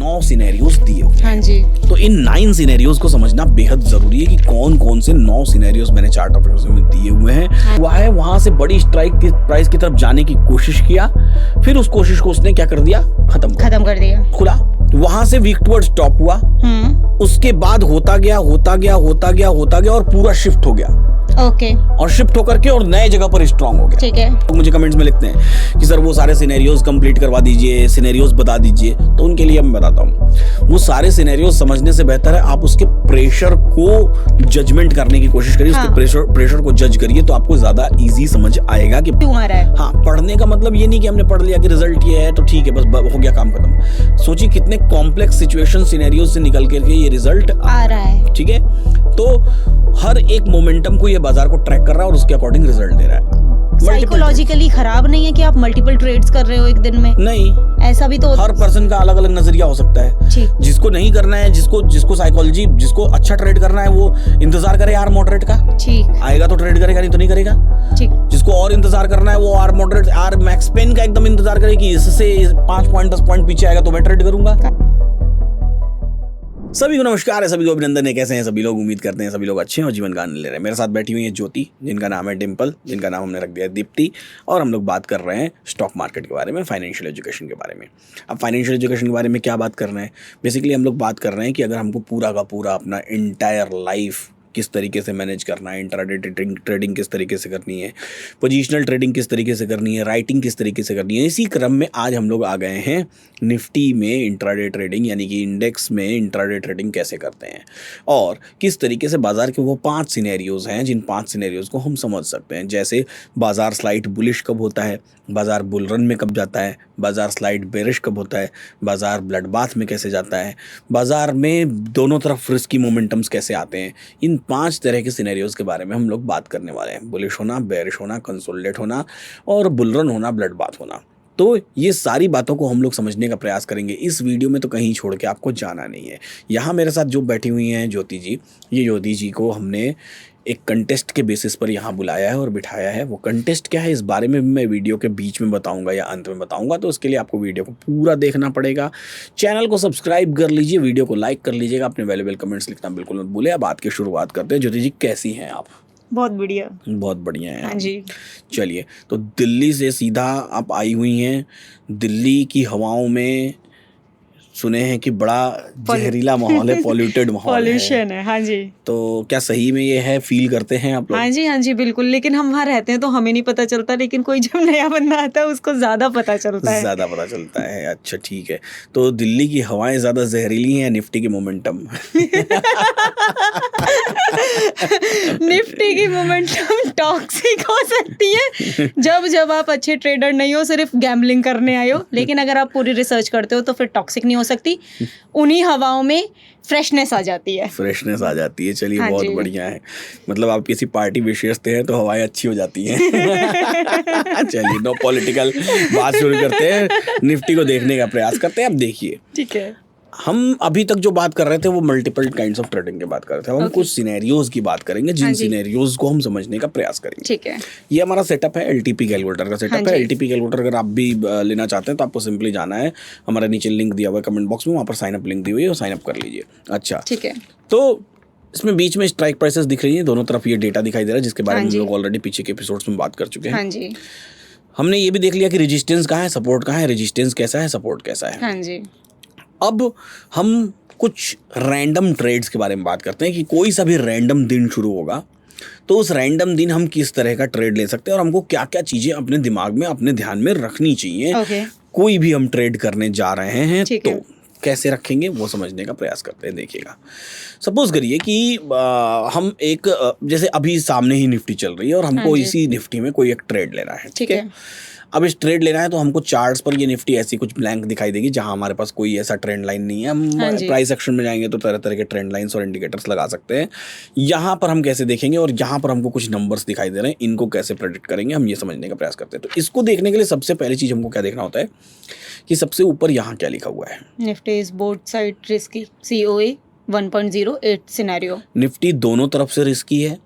9 scenarios दिए हुए हैं। हाँ जी। तो इन 9 सिनेरियोज को समझना बेहद जरूरी है कि कौन कौन से 9 सिनेरियोज मैंने चार्ट ऑफ एक्शन में दिए हुए हैं। वहां से बड़ी स्ट्राइक प्राइस की तरफ जाने की कोशिश किया, फिर उस कोशिश को उसने क्या कर दिया, खत्म कर दिया, खुला। वहां से वीक टुवर्ड्स टॉप हुआ, उसके बाद होता गया और पूरा शिफ्ट हो गया। ओके। और शिफ्ट होकर के और नए जगह पर स्ट्रांग हो गया। ठीक है। तो मुझे कमेंट्स में लिखते हैं कि सर वो सारे सिनेरियोज कंप्लीट करवा दीजिए, सिनेरियोज बता दीजिए। तो उनके लिए मैं बताता हूँ, वो सारे सिनेरियोज समझने से बेहतर है आप उसके प्रेशर को जजमेंट करने की कोशिश करिए। हाँ। उसके प्रेशर को जज करिए तो आपको ज्यादा इजी समझ आएगा कि क्यों आ रहा है। हाँ, पढ़ने का मतलब ये नहीं कि हमने पढ़ लिया कि रिजल्ट ये है तो ठीक है बस हो गया काम खत्म। सोचिए कितने कॉम्प्लेक्स सिचुएशन सिनेरियोज से निकल करके ये रिजल्ट आ रहा है। ठीक है, तो हर एक मोमेंटम को ये बाजार को ट्रैक कर रहा है और उसके अकॉर्डिंग रिजल्ट दे रहा है। साइकोलॉजिकली खराब नहीं है कि आप मल्टीपल ट्रेड्स कर रहे हो एक दिन में? नहीं, ऐसा भी तो हर पर्सन का अलग अलग नजरिया हो सकता है। जिसको नहीं करना है, जिसको साइकोलॉजी, जिसको अच्छा ट्रेड करना है, वो इंतजार करे आर मॉडरेट का। ठीक, आएगा तो ट्रेड करेगा, नहीं तो नहीं करेगा। ठीक, जिसको और इंतजार करना है वो or moderate, or max pain का एकदम इंतजार करे कि इससे 5 पॉइंट 10 पॉइंट पीछे आएगा तो मैं ट्रेड करूंगा। सभी को नमस्कार है, सभी को अभिनंदन है। कैसे हैं सभी लोग? उम्मीद करते हैं सभी लोग अच्छे हैं और जीवन का आनंद ले रहे हैं। मेरे साथ बैठी हुई है ज्योति, जिनका नाम है डिम्पल, जिनका नाम हमने रख दिया है दीप्ति, और हम लोग बात कर रहे हैं स्टॉक मार्केट के बारे में, फाइनेंशियल एजुकेशन के बारे में। अब फाइनेंशियल एजुकेशन के बारे में क्या बात कर रहे हैं? बेसिकली हम लोग बात कर रहे हैं कि अगर हमको पूरा का पूरा अपना एंटायर लाइफ किस तरीके से मैनेज करना है, इंट्राडे ट्रेडिंग किस तरीके से करनी है, पोजीशनल ट्रेडिंग किस तरीके से करनी है, राइटिंग किस तरीके से करनी है, इसी क्रम में आज हम लोग आ गए हैं निफ्टी में इंट्राडे ट्रेडिंग, यानी कि इंडेक्स में इंट्राडे ट्रेडिंग कैसे करते हैं और किस तरीके से बाजार के वो 5 सिनेरियोज हैं जिन 5 सिनेरियोज को हम समझ सकते हैं। जैसे बाजार स्लाइड बुलिश कब होता है, बाजार बुल रन में कब जाता है, बाजार स्लाइड बेरिश कब होता है, बाजार ब्लड बाथ में कैसे जाता है, बाजार में दोनों तरफ रिस्की मोमेंटम्स कैसे आते हैं। इन 5 तरह के सिनेरियोज के बारे में हम लोग बात करने वाले हैं। बुलिश होना, बेरिश होना, कंसोलिडेट होना और बुल रन होना, ब्लड बाथ होना। तो ये सारी बातों को हम लोग समझने का प्रयास करेंगे इस वीडियो में, तो कहीं छोड़ के आपको जाना नहीं है। यहाँ मेरे साथ जो बैठी हुई हैं ज्योति जी, ये ज्योति जी को हमने एक कंटेस्ट के बेसिस पर यहाँ बुलाया है और बिठाया है। वो कंटेस्ट क्या है इस बारे में मैं वीडियो के बीच में बताऊंगा या अंत में बताऊंगा, तो उसके लिए आपको वीडियो को पूरा देखना पड़ेगा। चैनल को सब्सक्राइब कर लीजिए, वीडियो को लाइक कर लीजिएगा, अपने वैल्यूएबल कमेंट्स लिखना बिल्कुल मत भूलिए। अब बात की शुरुआत करते हैं। ज्योति जी कैसी हैं आप? बहुत बढ़िया। बहुत बढ़िया है। हाँ जी। चलिए, तो दिल्ली से सीधा आप आई हुई हैं। दिल्ली की हवाओं में सुने हैं कि बड़ा जहरीला माहौल है, पॉल्यूटेड माहौल है, पॉल्यूशन है। हाँ जी। तो क्या सही में ये है, फील करते हैं आप लोग? हाँ जी बिल्कुल। लेकिन हम वहाँ रहते हैं तो हमें नहीं पता चलता, लेकिन कोई जब नया बंदा आता है उसको ज्यादा पता चलता है। अच्छा ठीक है, तो दिल्ली की हवाएं ज्यादा जहरीली हैं या निफ्टी की मोमेंटम? निफ्टी की मोमेंटम टॉक्सिक हो सकती है जब आप अच्छे ट्रेडर नहीं हो, सिर्फ गैम्बलिंग करने आए हो। लेकिन अगर आप पूरी रिसर्च करते हो तो फिर टॉक्सिक नहीं हो सकती। उन्हीं हवाओं में फ्रेशनेस आ जाती है। चलिए, हाँ, बहुत बढ़िया है। मतलब आप किसी पार्टी में शेषते हैं तो हवाएं अच्छी हो जाती हैं। चलिए, नो पॉलिटिकल, बात शुरू करते हैं, निफ्टी को देखने का प्रयास करते हैं। अब देखिए, ठीक है, हम अभी तक जो बात कर रहे थे वो मल्टीपल काइंड्स ऑफ ट्रेडिंग की बात कर रहे थे। हम कुछ सिनेरियोज की बात करेंगे जिन सिनेरियोज को हम समझने का प्रयास करेंगे। ठीक है, ये हमारा सेटअप है, एलटीपी कैलकुलेटर का सेटअप है। एलटीपी कैलकुलेटर अगर आप भी लेना चाहते हैं तो आपको सिंपली जाना है, हमारा नीचे लिंक दिया हुआ है कमेंट बॉक्स में, वहाँ पर साइन अप लिंक दी हुई है और साइन अप कर लीजिए। अच्छा, ठीक है, तो इसमें बीच में स्ट्राइक प्राइसेस दिख रही है, दोनों तरफ ये डेटा दिखाई दे रहा है जिसके बारे में हम लोग ऑलरेडी पीछे के एपिसोड्स में बात कर चुके हैं। हमने ये भी देख लिया कि रेजिस्टेंस कहाँ है, सपोर्ट कहाँ है, रेजिस्टेंस कैसा है, सपोर्ट कैसा है। अब हम कुछ रैंडम ट्रेड्स के बारे में बात करते हैं कि कोई सा भी रैंडम दिन शुरू होगा तो उस रैंडम दिन हम किस तरह का ट्रेड ले सकते हैं और हमको क्या क्या चीज़ें अपने दिमाग में, अपने ध्यान में रखनी चाहिए। कोई भी हम ट्रेड करने जा रहे हैं तो कैसे रखेंगे वो समझने का प्रयास करते हैं। देखिएगा, सपोज करिए कि हम एक जैसे अभी सामने ही निफ्टी चल रही है और हमको इसी निफ्टी में कोई एक ट्रेड लेना है। ठीक है, अब इस ट्रेड लेना है तो हमको चार्ट्स पर ये निफ्टी ऐसी कुछ ब्लैंक दिखाई देगी जहां हमारे पास कोई ऐसा ट्रेंड लाइन नहीं है। हम प्राइस एक्शन में जाएंगे तो तरह तरह के ट्रेंड लाइंस और इंडिकेटर्स लगा सकते हैं। यहाँ पर हम कैसे देखेंगे और यहाँ पर हमको कुछ नंबर्स दिखाई दे रहे हैं, इनको कैसे प्रेडिक्ट करेंगे, हम ये समझने का प्रयास करते हैं। तो इसको देखने के लिए सबसे पहली चीज़ हमको क्या देखना होता है कि सबसे ऊपर यहाँ क्या लिखा हुआ है, Nifty is both side risky, COA 1.08 scenario. Nifty दोनों तरफ से रिस्की है।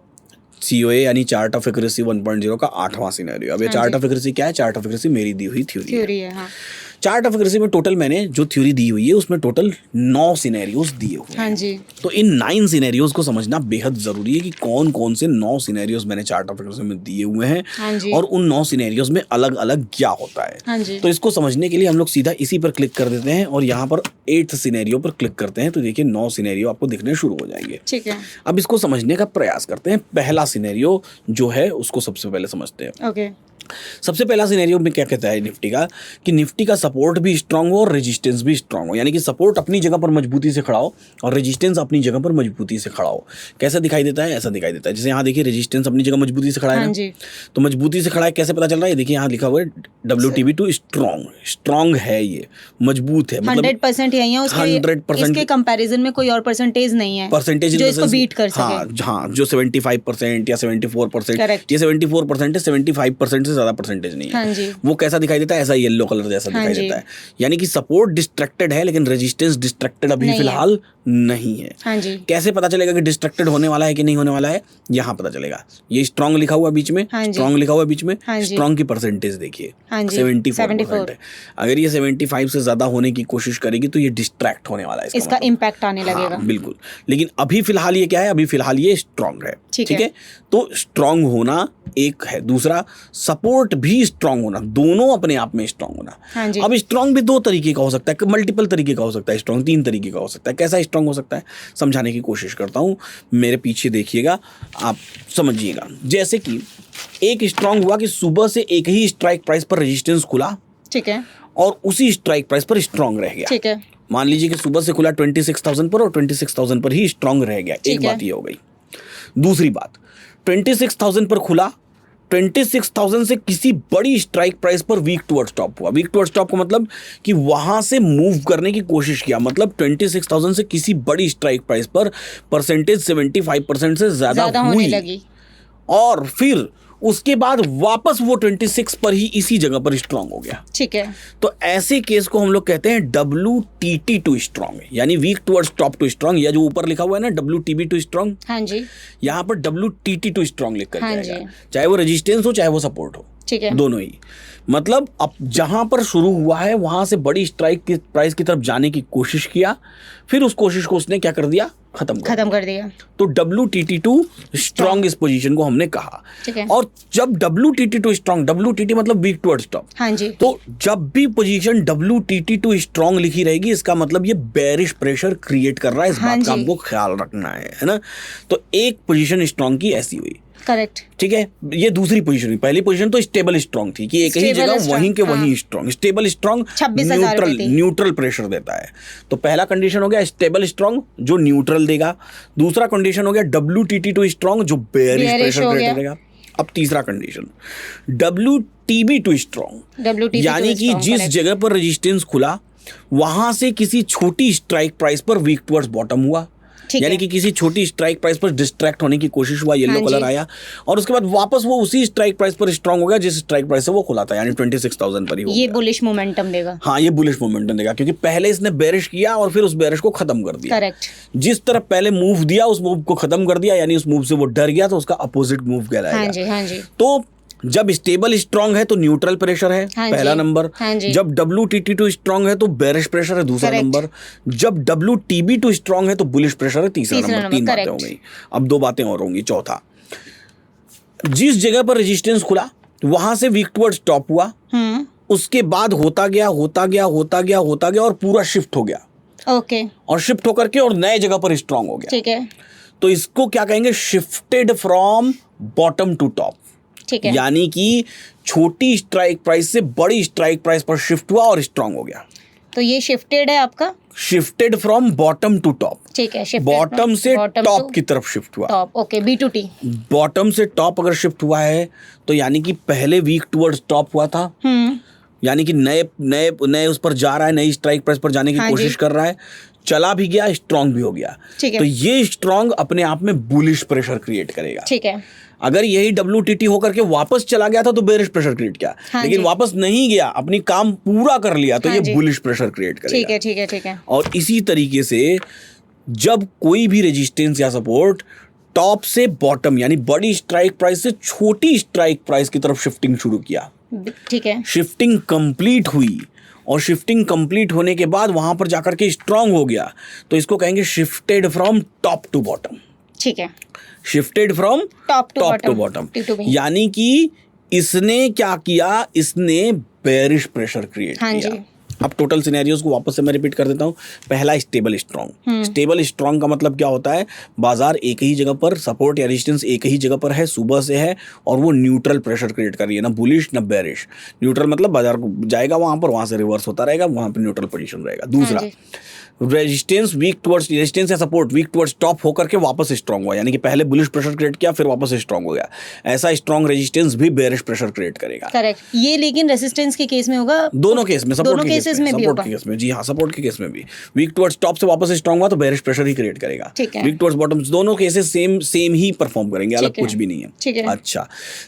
COA यानी चार्ट ऑफ एक्यूरेसी 1.0 का 8वां सिनेरियो। अब ये चार्ट ऑफ एक्यूरेसी क्या है? चार्ट ऑफ एक्यूरेसी मेरी दी हुई थ्योरी है। हाँ। चार्ट ऑफ एग्रेसिव में टोटल मैंने जो थ्योरी दी हुई है उसमें टोटल 9 सिनेरियोज दिए हुए हैं। हाँ जी। तो इन 9 सिनेरियोज को समझना बेहद जरूरी है कि कौन कौन से 9 सिनेरियोज मैंने चार्ट ऑफ एग्रेसिव में दिए हुए हैं। हाँ जी। और उन 9 सिनेरियोज में अलग अलग क्या होता है। हाँ जी। तो इसको समझने के लिए हम लोग सीधा इसी पर क्लिक कर देते हैं और यहाँ पर 8th सिनेरियो पर क्लिक करते हैं तो देखिए 9 सिनेरियो आपको दिखने शुरू हो जाएंगे। ठीक है। अब इसको समझने का प्रयास करते हैं। पहला सिनेरियो जो है उसको सबसे पहले समझते हैं। ओके। सबसे पहला सिनेरियो में क्या कहता है निफ्टी का कि निफ्टी का सपोर्ट भी स्ट्रांग हो और रेजिस्टेंस भी स्ट्रांग हो, यानी कि सपोर्ट अपनी जगह पर मजबूती से खड़ा हो और रेजिस्टेंस अपनी जगह पर मजबूती से खड़ा हो। कैसा दिखाई देता है? ऐसा दिखाई देता है जैसे यहाँ देखिए रेजिस्टेंस अपनी जगह मजबूती से खड़ा है ना, तो मजबूती से खड़ा है कैसे पता चल रहा है? देखिए यहाँ लिखा हुआ है WTB2 स्ट्रांग है, ये मजबूत है, मतलब 100% यही है, 100% इसके कंपैरिजन में कोई और परसेंटेज नहीं है परसेंटेज जो इसको बीट कर सके। हाँ, जो 75% या 74%, ये 74% है, 75% से ज्यादा परसेंटेज नहीं है। हाँ जी। वो कैसा दिखाई देता है? ऐसा येलो कलर जैसा दिखाई देता है, यानी कि सपोर्ट डिस्ट्रैक्टेड है लेकिन रेजिस्टेंस डिस्ट्रैक्टेड अभी फिलहाल नहीं है। हाँ जी। कैसे पता चलेगा कि डिस्ट्रैक्टेड होने वाला है कि नहीं होने वाला है? यहाँ पता चलेगा, ये स्ट्रांग लिखा हुआ बीच में, स्ट्रांग लिखा हुआ बीच में, स्ट्रांग की परसेंटेज देखिए 74% है। अगर ये 75 से ज्यादा होने की कोशिश करेगी तो ये डिस्ट्रैक्ट होने वाला है, इसका इम्पैक्ट आने लगेगा। बिल्कुल, लेकिन अभी फिलहाल ये क्या है? अभी फिलहाल ये स्ट्रांग है। ठीक है, तो स्ट्रांग होना एक है, दूसरा सपोर्ट भी स्ट्रांग होना, दोनों अपने आप में स्ट्रांग होना। हाँ जी। अब स्ट्रांग भी 2 तरीके का हो सकता है, मल्टीपल तरीके का हो सकता है, स्ट्रांग 3 तरीके का हो सकता है। कैसा स्ट्रांग हो सकता है समझाने की कोशिश करता हूं, मेरे पीछे देखिएगा, आप समझिएगा। जैसे कि एक स्ट्रांग हुआ कि सुबह से एक ही स्ट्राइक प्राइस पर रेजिस्टेंस खुला, ठीक है, और उसी स्ट्राइक प्राइस पर स्ट्रांग रह गया। ठीक है, मान लीजिए कि सुबह से खुला 26,000 पर और 26,000 पर ही स्ट्रांग रह गया। एक बात ये हो गई। दूसरी बात, 26,000 पर खुला, 26,000 से किसी बड़ी स्ट्राइक प्राइस पर वीक टुवर्ड स्टॉप हुआ। वीक टुवर्ड स्टॉप का मतलब कि वहां से मूव करने की कोशिश किया, मतलब 26,000 से किसी बड़ी स्ट्राइक प्राइस पर परसेंटेज 75% से ज्यादा होने लगी, और फिर उसके बाद वापस वो 26 पर ही इसी जगह पर स्ट्रांग हो गया। ठीक है, तो ऐसे केस को हम लोग कहते हैं WTT2 स्ट्रांग, यानी weak toward stop to strong, या जो ऊपर लिखा हुआ है ना WTB2 स्ट्रांग, हाँ जी, यहाँ पर WTT2 स्ट्रांग लिख कर जाएगा, चाहे वो रेजिस्टेंस हो चाहे वो सपोर्ट हो, ठीक है, दोनों ही। मतलब अब जहां पर शुरू हुआ है वहां से बड़ी स्ट्राइक की प्राइस की तरफ जाने की कोशिश किया, फिर उस कोशिश को उसने क्या कर दिया? खत्म कर दिया। तो WTT2 स्ट्रांग इस पोजीशन को हमने कहा। और जब WTT2 स्ट्रांग, WTT मतलब वीक टुवर्ड स्टॉप, हाँ जी, तो जब भी पोजीशन WTT2 स्ट्रांग लिखी रहेगी इसका मतलब ये बेरिश प्रेशर क्रिएट कर रहा है, इस बात का हमको ख्याल रखना है ना। तो एक पोजीशन स्ट्रांग की ऐसी हुई, करेक्ट, ठीक है। ये दूसरी पोजीशन हुई। पहली पोजीशन तो स्टेबल स्ट्रांग थी कि एक ही जगह वहीं के वहीं strong. Stable strong neutral pressure देता है। तो पहला कंडीशन हो गया स्टेबल स्ट्रांग जो न्यूट्रल देगा, दूसरा कंडीशन हो गया WTT2 स्ट्रांग जो बेयरिश प्रेशर क्रिएट करेगा। अब तीसरा कंडीशन WTB2 स्ट्रांग, यानी कि जिस जगह पर रेजिस्टेंस खुला वहां से किसी छोटी स्ट्राइक प्राइस पर वीक टुवर्ड्स बॉटम हुआ, यानी कि किसी छोटी स्ट्राइक प्राइस पर डिस्ट्रैक्ट होने की कोशिश हुआ, येलो कलर आया, और उसके बाद वापस वो उसी स्ट्राइक प्राइस पर स्ट्रांग हो गया जिस स्ट्राइक प्राइस से वो खुला था, यानी 26,000 पर ही हो गया। ये बुलिश मोमेंटम देगा। हाँ, ये बुलिश मोमेंटम देगा क्योंकि पहले इसने बेरिश किया और फिर उस बेरिश को खत्म कर दिया। करेक्ट। जिस तरफ पहले मूव दिया उस मूव को खत्म कर दिया, यानी उस मूव से वो डर गया तो उसका अपोजिट मूव कहलाएगा। हाँ जी, हाँ जी। तो जब स्टेबल स्ट्रांग है तो न्यूट्रल प्रेशर है, पहला नंबर। जब WTT2 स्ट्रांग है तो बेरिश प्रेशर है, दूसरा नंबर। जब WTB2 स्ट्रांग है तो बुलिश प्रेशर है, तीसरा नंबर। 3 बातें हो गई। अब 2 बातें और होंगी। चौथा, जिस जगह पर रेजिस्टेंस खुला वहां से वीक टुवर्ड स्टॉप हुआ, उसके बाद होता गया और पूरा शिफ्ट हो गया। ओके। और शिफ्ट होकर के और नए जगह पर स्ट्रांग हो गया। ठीक है। तो इसको क्या कहेंगे? Shifted from bottom to top, यानी कि छोटी स्ट्राइक प्राइस से बड़ी स्ट्राइक प्राइस पर शिफ्ट हुआ और स्ट्रांग हो गया। तो ये शिफ्टेड है आपका, shifted from bottom to top. ठीक है, बॉटम से टॉप की तरफ शिफ्ट हुआ। Top, okay, B2T। बॉटम से टॉप अगर शिफ्ट हुआ है तो यानी कि पहले वीक टुवर्ड्स टॉप हुआ था, यानी कि नए उस पर जा रहा है, नई स्ट्राइक प्राइस पर जाने की कोशिश कर रहा है, चला भी गया, स्ट्रांग भी हो गया। तो ये स्ट्रांग अपने आप में बुलिश प्रेशर क्रिएट करेगा। ठीक है। अगर यही WTT होकर के वापस चला गया था तो बेरिश प्रेशर क्रिएट किया, लेकिन वापस नहीं गया, अपनी काम पूरा कर लिया, तो ये बुलिश प्रेशर क्रिएट करेगा। ठीक है। और इसी तरीके से जब कोई भी रेजिस्टेंस या सपोर्ट टॉप से बॉटम यानी बड़ी स्ट्राइक प्राइस से छोटी स्ट्राइक प्राइस की तरफ शिफ्टिंग शुरू किया, ठीक है, शिफ्टिंग कंप्लीट हुई और शिफ्टिंग कंप्लीट होने के बाद वहां पर जाकर के स्ट्रांग हो गया, तो इसको कहेंगे shifted from top to bottom. ठीक है, shifted from top to bottom, यानी कि इसने क्या किया, इसने बेरिश प्रेशर क्रिएट किया। अब टोटल सिनेरियोज को वापस से मैं रिपीट कर देता हूँ। पहला, स्टेबल स्ट्रॉन्ग। स्टेबल स्ट्रॉन्ग का मतलब क्या होता है, बाजार एक ही जगह पर, सपोर्ट या रेजिस्टेंस एक ही जगह पर है, सुबह से है, और वो न्यूट्रल प्रेशर क्रिएट कर रही है, ना बुलिश ना बेरिश। न्यूट्रल मतलब बाजार जाएगा वहां से रिवर्स होता रहेगा, वहां पर न्यूट्रल पोजीशन रहेगा। दूसरा, रेजिस्टेंस वीक टुवर्ड्स, रेजिस्टेंस या सपोर्ट वीक टुवर्ड्स टॉप होकर के वापस स्ट्रांग हुआ, यानी कि पहले बुलिश प्रेशर क्रिएट किया फिर वापस स्ट्रांग हो गया। ऐसा स्ट्रांग रेजिस्टेंस भी बेरिश प्रेशर क्रिएट करेगा। करेक्ट। ये लेकिन रेजिस्टेंस के केस में होगा, दोनों केस में, सपोर्ट के केस में भी होगा। जी हाँ, सपोर्ट के केस में भी वीक टुवर्ड्स टॉप से वापस स्ट्रांग हुआ तो बेरिश प्रेशर ही क्रिएट करेगा। वीक टुवर्ड्स बॉटम, दोनों केसेस सेम ही परफॉर्म करेंगे, अलग कुछ भी नहीं है। अच्छा,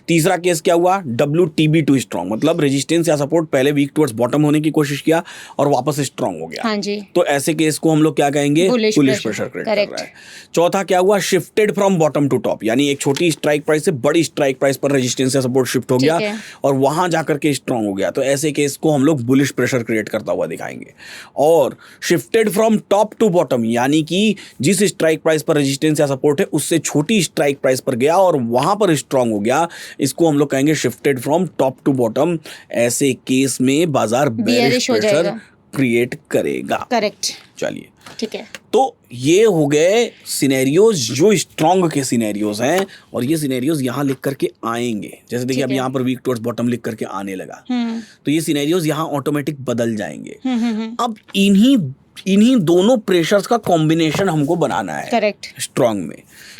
तीसरा केस क्या हुआ, WTB2 स्ट्रांग, मतलब रेजिस्टेंस या सपोर्ट पहले वीक टुवर्ड्स बॉटम होने की कोशिश किया और वापस स्ट्रांग हो गया। हाँ जी। तो ऐसे केस को हम लोग क्या कहेंगे, बुलिश प्रेशर क्रिएट कर रहा है। चौथा क्या हुआ, shifted from bottom to top, यानी एक छोटी स्ट्राइक प्राइस से बड़ी स्ट्राइक प्राइस पर रेजिस्टेंस या सपोर्ट शिफ्ट हो गया और वहां जाकर के स्ट्रांग हो गया, तो ऐसे केस को हम लोग बुलिश प्रेशर क्रिएट करता हुआ दिखाएंगे। और shifted from top to bottom, यानी कि जिस स्ट्राइक प्राइस पर रेजिस्टेंस या सपोर्ट है उससे छोटी स्ट्राइक प्राइस पर गया और वहां पर स्ट्रांग हो गया, इसको हम लोग कहेंगे shifted from top to bottom. ऐसे केस में बाजार बेरिश प्रेशर क्रिएट करेगा। करेक्ट। चलिए, ठीक है, तो ये हो गए सिनेरियोज जो स्ट्रॉन्ग के सिनेरियोज हैं, और ये सिनेरियोज यहाँ लिख करके आएंगे। जैसे देखिए अब यहाँ पर वीक टुवर्ड्स बॉटम लिख करके आने लगा, तो ये सिनेरियोज यहाँ ऑटोमेटिक बदल जाएंगे। अब इन्हीं दोनों प्रेशर्स का कॉम्बिनेशन हमको बनाना है। करेक्ट।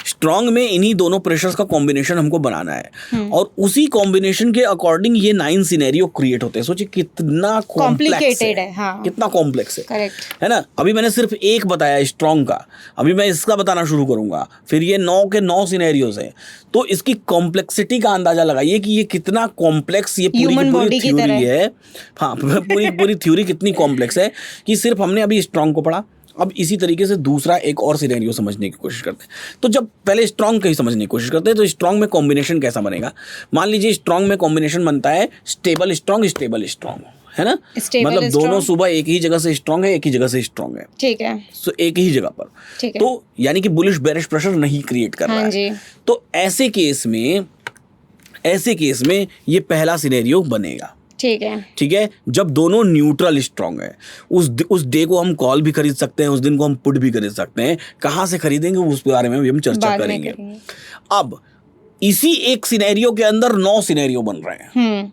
स्ट्रॉन्ग में इन्हीं दोनों प्रेशर्स का कॉम्बिनेशन हमको बनाना है, और उसी कॉम्बिनेशन के अकॉर्डिंग ये 9 सिनेरियो क्रिएट होते हैं। सोचिए कितना कॉम्प्लिकेटेड है, हाँ। कितना कॉम्प्लेक्स है। करेक्ट है ना। अभी मैंने सिर्फ एक बताया स्ट्रॉन्ग का, अभी मैं इसका बताना शुरू करूंगा, फिर ये 9 के 9 सिनेरियोज हैं, तो इसकी कॉम्प्लेक्सिटी का अंदाजा लगाइए कि ये कितना कॉम्प्लेक्स ये पूरी थ्योरी है। हाँ, पूरी थ्योरी कितनी कॉम्प्लेक्स है कि सिर्फ हमने अभी स्ट्रॉन्ग को पढ़ा। अब इसी तरीके से दूसरा एक और सिनेरियो समझने की कोशिश करते हैं। तो जब पहले स्ट्रॉन्ग की समझने की कोशिश करते हैं, तो स्ट्रॉन्ग में कॉम्बिनेशन कैसा बनेगा। मान लीजिए स्ट्रॉन्ग में कॉम्बिनेशन बनता है स्टेबल स्ट्रॉन्ग, है ना, मतलब दोनों सुबह एक ही जगह से स्ट्रॉन्ग है, एक ही जगह से स्ट्रॉन्ग है। ठीक है, तो एक ही जगह पर, तो यानी कि बुलिश बेरिश प्रेशर नहीं क्रिएट कर रहा है। तो ऐसे केस में ये पहला सिनेरियो बनेगा। ठीक है, जब दोनों न्यूट्रल स्ट्रॉन्ग है, उस डे को हम कॉल भी खरीद सकते हैं, उस दिन को हम पुट भी खरीद सकते हैं। कहाँ से खरीदेंगे उस बारे में भी हम चर्चा करेंगे। अब इसी एक सिनेरियो के अंदर 9 सिनेरियो बन रहे हैं,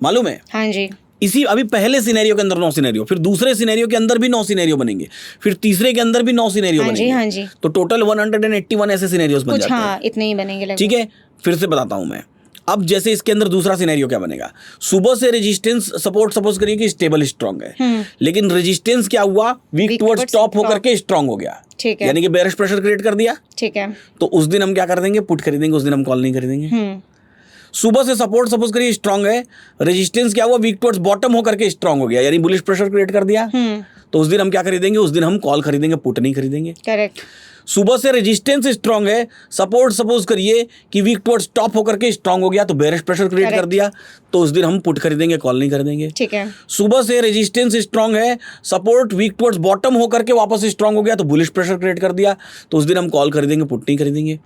मालूम है। हाँ जी। इसी अभी पहले सिनेरियो के अंदर 9 सिनेरियो, फिर दूसरे सिनेरियो के अंदर भी 9 सिनेरियो बनेंगे, फिर तीसरे के अंदर भी 9 सिनेरियो बनेंगे। हाँ जी। तो टोटल 181 ऐसे सिनेरियोस बन जाते हैं। हाँ, इतने ही बनेंगे। ठीक है, फिर से बताता हूं मैं। अब जैसे इसके अंदर दूसरा सिनेरियो क्या बनेगा, सुबह से रेजिस्टेंस सपोर्ट सपोज करिए कि स्टेबल स्ट्रांग है, लेकिन रेजिस्टेंस क्या हुआ, वीक टुवर्ड्स टॉप होकर के स्ट्रांग हो गया। ठीक है, यानी कि बेरिश प्रेशर क्रिएट कर दिया। ठीक है, तो उस दिन हम क्या कर देंगे, पुट खरीदेंगे, उस दिन हम कॉल नहीं खरीदेंगे। सुबह से सपोर्ट सपोज करिए स्ट्रांग है, रेजिस्टेंस क्या हुआ, वीक टुवर्ड्स बॉटम होकर के स्ट्रांग हो गया, यानी बुलिश प्रेशर क्रिएट कर दिया। तो उस दिन हम क्या खरीदेंगे, उस दिन हम कॉल खरीदेंगे, पुट नहीं खरीदेंगे। करेक्ट। सुबह से रेजिस्टेंस स्ट्रांग है, सपोर्ट सपोज करिए कि वीक टुवर्ड्स टॉप होकर के स्ट्रांग हो गया, तो बेरिश प्रेशर क्रिएट कर दिया, तो उस दिन हम पुट खरीदेंगे, कॉल नहीं खरीदेंगे। ठीक है। सुबह से रेजिस्टेंस स्ट्रांग है, सपोर्ट वीक टुवर्ड्स बॉटम होकर के वापस स्ट्रांग हो गया, तो बुलिश प्रेशर क्रिएट कर दिया, तो उस दिन हम कॉल खरीदेंगे, पुट नहीं खरीदेंगे।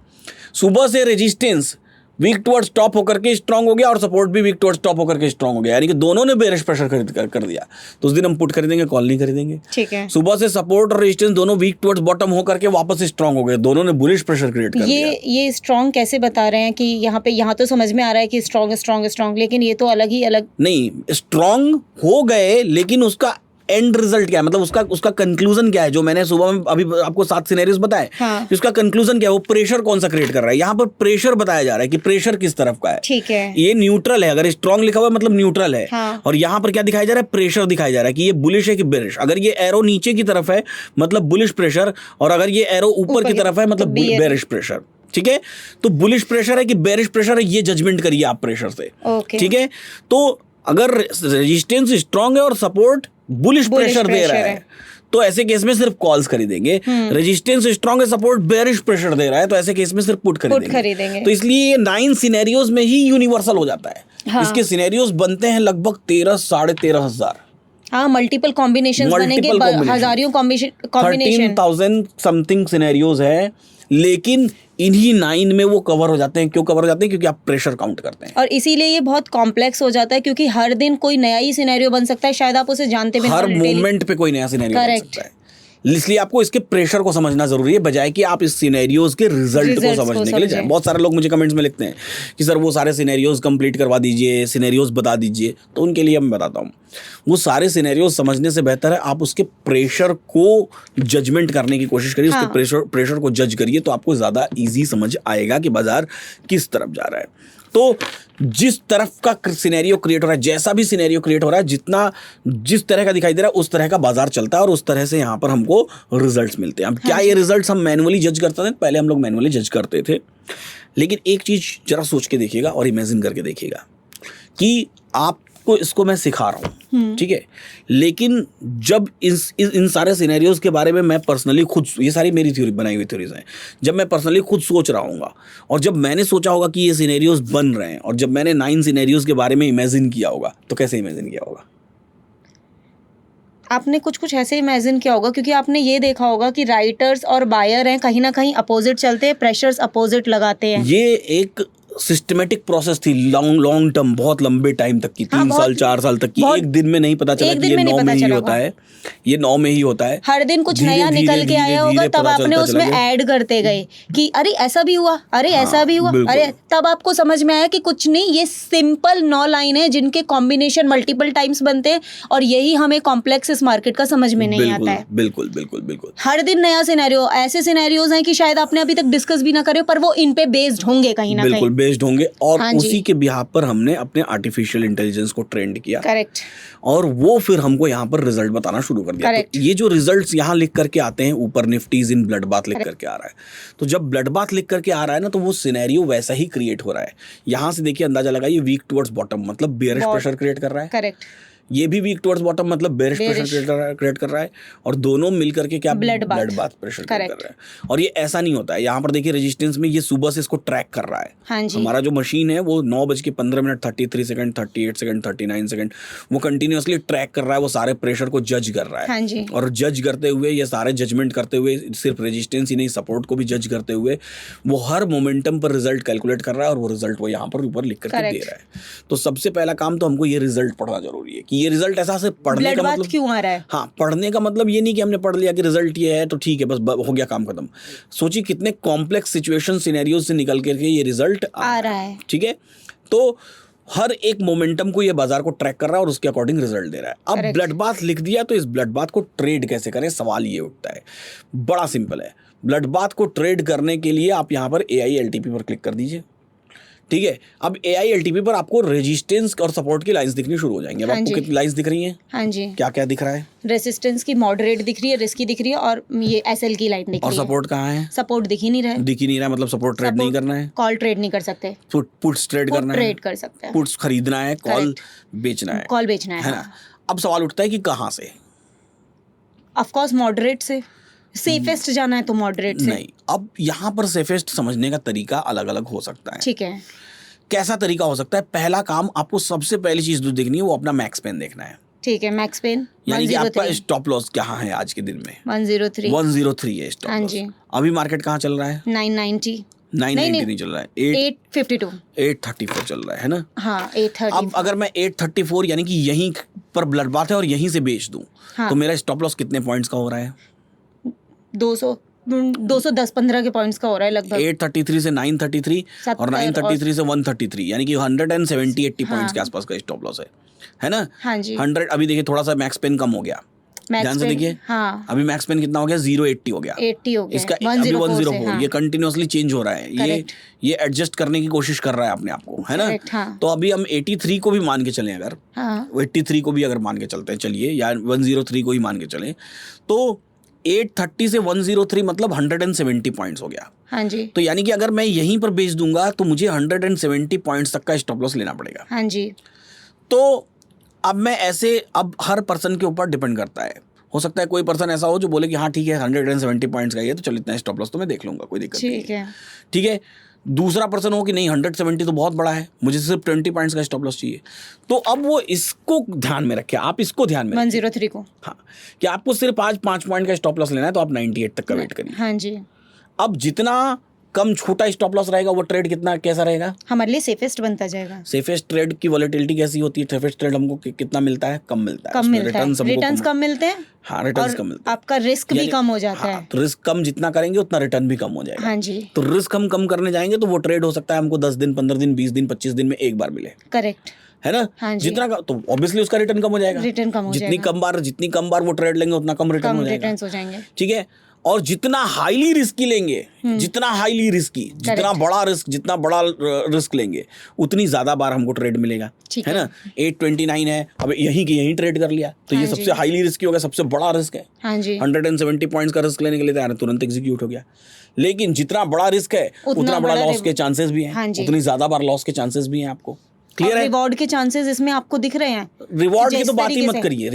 सुबह से रेजिस्टेंस वीक टुवर्ड्स टॉप होकर के स्ट्रांग हो गया और सपोर्ट भी वीक टुवर्ड्स टॉप होकर के स्ट्रांग हो गया, यानी कि दोनों ने बेरिश प्रेशर कर दिया, तो उस दिन हम पुट खरीदेंगे, कॉल नहीं खरीदेंगे। ठीक है। सुबह से सपोर्ट और रेजिस्टेंस दोनों वीक टुवर्ड्स बॉटम होकर के वापस स्ट्रांग हो गए, दोनों ने बुलिश प्रेशर क्रिएट कर दिया। ये स्ट्रांग कैसे बता रहे हैं कि यहाँ तो समझ में आ रहा है कि स्ट्रांग, लेकिन ये तो अलग नहीं, स्ट्रांग हो गए, लेकिन उसका एंड रिजल्ट क्या है, मतलब उसका कंक्लूजन क्या है, जो मैंने सुबह में अभी आपको 7 सिनेरियोस बताए। हाँ। उसका कंक्लूजन क्या है, वो प्रेशर कौन सा क्रिएट कर रहा है। यहाँ पर प्रेशर बताया जा रहा है कि प्रेशर किस तरफ का है। ठीक है। ये न्यूट्रल है, अगर स्ट्रांग लिखा हुआ है मतलब न्यूट्रल है। हाँ। और यहाँ पर क्या दिखाया जा रहा है, प्रेशर दिखाया जा रहा है कि ये बुलिश है कि बेरिश। अगर ये एरो नीचे की तरफ है मतलब बुलिश प्रेशर, और अगर ये एरो ऊपर की तरफ है मतलब बेरिश प्रेशर। ठीक है, तो बुलिश प्रेशर है कि बेरिश प्रेशर है, ये जजमेंट करिए आप प्रेशर से। ठीक है, तो अगर रेजिस्टेंस स्ट्रांग है और सपोर्ट बुलिश प्रेशर दे रहा है, तो ऐसे केस में सिर्फ कॉल्स खरीदेंगे। रेजिस्टेंस स्ट्रांग है, सपोर्ट बेरिश प्रेशर दे रहा है, तो ऐसे केस में सिर्फ पुट खरीदेंगे। तो इसलिए ये 9 सिनेरियोज में ही यूनिवर्सल हो जाता है। हाँ। इसके सिनेरियोज बनते हैं लगभग 13 साढ़े 13 हजार। हाँ, मल्टीपल कॉम्बिनेशंस बनेंगे, हजारों कॉम्बिनेशन, 13,000 समथिंग सिनेरियोज है, लेकिन इन्हीं 9 में वो कवर हो जाते हैं। क्यों कवर हो जाते हैं? क्योंकि आप प्रेशर काउंट करते हैं। और इसीलिए ये बहुत कॉम्प्लेक्स हो जाता है, क्योंकि हर दिन कोई नया ही सिनेरियो बन सकता है, शायद आप उसे जानते भी ना हो। हर मोमेंट पे कोई नया सिनेरियो बन सकता है, इसलिए आपको इसके प्रेशर को समझना जरूरी है, बजाय कि आप इस सिनेरियोज के रिजल्ट को समझने के लिए जाएं। बहुत सारे लोग मुझे कमेंट्स में लिखते हैं कि सर वो सारे सिनेरियोज कंप्लीट करवा दीजिए, सिनेरियोज बता दीजिए। तो उनके लिए मैं बताता हूँ, वो सारे सिनेरियोज समझने से बेहतर है आप उसके प्रेशर को जजमेंट करने की कोशिश करिए। हाँ। उसके प्रेशर को जज करिए, तो आपको ज़्यादा ईजी समझ आएगा कि बाजार किस तरफ जा रहा है। तो जिस तरफ का सिनेरियो क्रिएट हो रहा है, जैसा भी सिनेरियो क्रिएट हो रहा है, जिस तरह का दिखाई दे रहा है, उस तरह का बाजार चलता है और उस तरह से यहाँ पर हमको रिजल्ट्स मिलते हैं। अब क्या ये रिजल्ट्स हम मैनुअली जज करते थे? पहले हम लोग मैनुअली जज करते थे, लेकिन एक चीज जरा सोच के देखिएगा और इमेजिन करके देखिएगा कि आपको इसको मैं सिखा रहा हूँ, ठीक है, लेकिन जब इन सारे सिनेरियोज के बारे में मैं पर्सनली खुद, ये सारी मेरी थ्योरी बनाई हुई थ्योरीज हैं, जब मैं पर्सनली खुद सोच रहा हूँ और जब मैंने सोचा होगा कि ये सिनेरियोज बन रहे हैं, और जब मैंने 9 सिनेरियोज के बारे में इमेजिन किया होगा, तो कैसे इमेजिन किया होगा? आपने कुछ ऐसे इमेजिन किया होगा, क्योंकि आपने ये देखा होगा कि राइटर्स और बायर हैं, कहीं ना कहीं अपोजिट चलते हैं, प्रेशर्स अपोजिट लगाते हैं। ये एक सिस्टमेटिक प्रोसेस थी, लॉन्ग टर्म, बहुत लंबे टाइम तक की, 3 साल 4 साल तक की। एक दिन में नहीं पता चला कि ये 9 में ही होता है, ये 9 में ही होता है। हर दिन कुछ नया निकल के आया होगा, तब आपने उसमें ऐड करते गए कि अरे ऐसा भी हुआ, अरे ऐसा भी हुआ, अरे तब आपको समझ में आया कि कुछ नहीं, ये सिंपल 9 लाइन है जिनके कॉम्बिनेशन मल्टीपल टाइम्स बनते हैं, और यही हमें कॉम्प्लेक्स इस मार्केट का समझ में नहीं आता है। बिल्कुल बिल्कुल बिल्कुल। हर दिन नया सिनेरियो, ऐसे सिनेरियोज हैं कि शायद आपने अभी तक डिस्कस भी ना करे, पर वो इन पे बेस्ड होंगे कहीं ना कहीं, बेस्ड होंगे, और उसी के बिहाफ पर हमने अपने आर्टिफिशियल इंटेलिजेंस को ट्रेंड किया। करेक्ट। और वो फिर हमको यहाँ पर रिजल्ट बताना शुरू कर दिया। तो ये जो रिजल्ट्स यहाँ लिख करके आते हैं ऊपर, निफ्टीज इन ब्लड बाथ लिख करके आ रहा है, तो जब ब्लड बाथ लिख करके आ रहा है ना, तो वो सिनेरियो वैसा ही क्रिएट हो रहा है। यहाँ से देखिए, अंदाजा लगाइए, वीक टुवर्ड्स बॉटम मतलब बेयरिश प्रेशर क्रिएट कर रहा है। करेक्ट। ये भी वीक टुवर्ड्स बॉटम मतलब बेयरिश प्रेशर क्रिएट कर रहा है, और दोनों मिलकर के क्या ब्लड बाथ प्रेशर क्रिएट कर रहा है। और ये ऐसा नहीं होता है, यहाँ पर देखिए रेजिस्टेंस में ये सुबह से इसको ट्रैक कर रहा है। हाँ जी। हमारा जो मशीन है वो 9:15 33 सेकंड 38 सेकंड 39 सेकंड वो कंटिन्यूअसली ट्रैक कर रहा है, वो सारे प्रेशर को जज कर रहा है। हाँ जी। और जज करते हुए, ये सारे जजमेंट करते हुए, सिर्फ रेजिस्टेंस ही नहीं, सपोर्ट को भी जज करते हुए, वो हर मोमेंटम पर रिजल्ट कैलकुलेट कर रहा है, और वो रिजल्ट वो यहाँ पर ऊपर लिख करके दे रहा है। तो सबसे पहला काम तो हमको ये रिजल्ट पढ़ना जरूरी है कि ये रिजल्ट ऐसा से पढ़ने का मतलब क्यों आ रहा है। हाँ, पढ़ने का मतलब ये नहीं कि हमने पढ़ लिया कि रिजल्ट ये है तो ठीक है, बस हो गया काम खत्म। सोचिए कितने कॉम्प्लेक्स सिचुएशन सिनेरियोज से निकल करके ये रिजल्ट आ रहा है, ठीक है। तो हर एक मोमेंटम को ये बाजार को ट्रैक कर रहा है और उसके अकॉर्डिंग रिजल्ट दे रहा है। अब ब्लड बाथ लिख दिया, तो इस ब्लड बाथ को ट्रेड कैसे करें, सवाल ये उठता है। बड़ा सिंपल है, ब्लड बाथ को ट्रेड करने के लिए आप यहाँ पर AILTP पर क्लिक कर दीजिए, ठीक है। अब AILTP पर आपको रेजिस्टेंस और सपोर्ट की लाइंस दिखनी शुरू हो जाएंगी। अब आपको कितनी लाइंस दिख रही हैं? हाँ जी। क्या क्या दिख रहा है? रेजिस्टेंस की मॉडरेट दिख रही है, रिस्की दिख रही है, और ये SL की लाइन दिख रही है। और सपोर्ट कहाँ है? सपोर्ट दिख ही नहीं रहा है। दिख ही नहीं रहा है, मतलब सपोर्ट ट्रेड नहीं करना है, कॉल ट्रेड नहीं कर सकते, पुट्स ट्रेड करना है, ट्रेड कर सकते हैं, पुट्स खरीदना है, कॉल बेचना है, कॉल बेचना है ना। अब सवाल उठता है कि कहाँ से? ऑफ कोर्स मॉडरेट से, सेफेस्ट जाना है तो मॉडरेट से नहीं। अब यहाँ पर सेफेस्ट समझने का तरीका अलग अलग हो सकता है, ठीक है। कैसा तरीका हो सकता है? पहला काम, आपको सबसे पहली चीज जो देखनी है वो अपना मैक्स पेन देखना है, ठीक है। मैक्स पेन यानी कि आपका स्टॉप लॉस कहाँ है आज के दिन में? 103 है स्टॉप लॉस। अभी मार्केट कहाँ चल रहा है? 990 नहीं चल रहा है, 852 834 चल रहा है ना। हाँ, 830। अब अगर मैं 834 यानी कि यहीं पर ब्लड बाथ है और यहीं से बेच दूं, हाँ, तो मेरा स्टॉप लॉस कितने पॉइंट्स का हो रहा है? 210-15 के पॉइंट्स का हो रहा है लगभग। 833 से 933 और 933 से 133, यानी कि 170-80 पॉइंट्स के आसपास का स्टॉप लॉस है ना। हाँ जी। 100। अभी देखिए थोड़ा सा मैक्स पेन कम हो गया, ध्यान से देखिए। हाँ, अभी मैक्स पेन कितना हो गया? 080 हो गया, 80 हो गया। इसका अभी 104। हाँ, ये कंटिन्यूअसली चेंज हो रहा है, ये एडजस्ट करने की कोशिश कर रहा है अपने आप को, है ना। हाँ। तो अभी हम 83 को भी मान के चले, अगर 83 को भी अगर मान के चलते हैं, चलिए, या 103 को ही मान के चले, तो 830 से 103 मतलब 170 पॉइंट्स हो गया। हाँ जी। तो यानी कि अगर मैं यहीं पर बेच दूंगा तो मुझे 170 पॉइंट्स तक का स्टॉप लॉस लेना पड़ेगा। हाँ जी। तो अब मैं ऐसे, अब हर पर्सन के ऊपर डिपेंड करता है। हो सकता है कोई पर्सन ऐसा हो जो बोले कि हाँ ठीक है 170 पॉइंट्स का ही है, तो चल इतना स्टॉप लॉस तो मैं देख लूंगा, कोई दिक्कत नहीं है, ठीक है। दूसरा पर्सन हो कि नहीं 170 तो बहुत बड़ा है, मुझे सिर्फ 20 पॉइंट्स का स्टॉप लॉस चाहिए, तो अब वो इसको ध्यान में रखे, आप इसको ध्यान में 103 को, हाँ, कि आपको सिर्फ आज 5 पॉइंट का स्टॉप लॉस लेना है तो आप 98 तक का वेट करिए। हाँ जी। अब जितना कम छोटा स्टॉप लॉस रहेगा वो ट्रेड कितना कैसा रहेगा, हमारे लिए सेफेस्ट बनता जाएगा। सेफेस्ट ट्रेड की वॉलेटिलिटी कैसी होती है, सेफेस्ट ट्रेड हमको कितना मिलता है, कम मिलता है, कम मिलता है, रिटर्न्स कम मिलते हैं, हाँ रिटर्न्स कम मिलते हैं, आपका रिस्क भी कम हो जाता है। तो रिस्क कम जितना करेंगे उतना रिटर्न भी कम हो जाएगा। हाँ जी। तो रिस्क हम कम करने जाएंगे तो वो ट्रेड हो सकता है हमको 10 दिन 15 दिन 20 दिन 25 दिन में एक बार मिले। करेक्ट है ना। हाँ जी। जितना तो ऑब्वियसली उसका रिटर्न कम हो जाएगा, रिटर्न कम हो जितनी कम बार वो ट्रेड लेंगे उतना कम रिटर्न हो जाएगा, हो जाएंगे। ठीक है। और जितना हाईली रिस्की लेंगे, जितना हाईली रिस्की, जितना बड़ा रिस्क लेंगे उतनी ज्यादा बार हमको ट्रेड मिलेगा, है ना। 829 है, अब यहीं ट्रेड कर लिया तो ये सबसे हाईली रिस्की हो गया, सबसे बड़ा रिस्क है। हाँ जी। 170 पॉइंट्स का रिस्क लेने के लिए तैयार है, तुरंत एग्जीक्यूट हो गया। लेकिन जितना बड़ा रिस्क है उतना बड़ा लॉस के चांसेस भी हैं, उतनी ज्यादा बार लॉस के चांसेस भी हैं आपको। क्लियर है। रिवॉर्ड के चांसेस इसमें आपको दिख रहे हैं। रिवॉर्ड की तो बात ही मत करिए,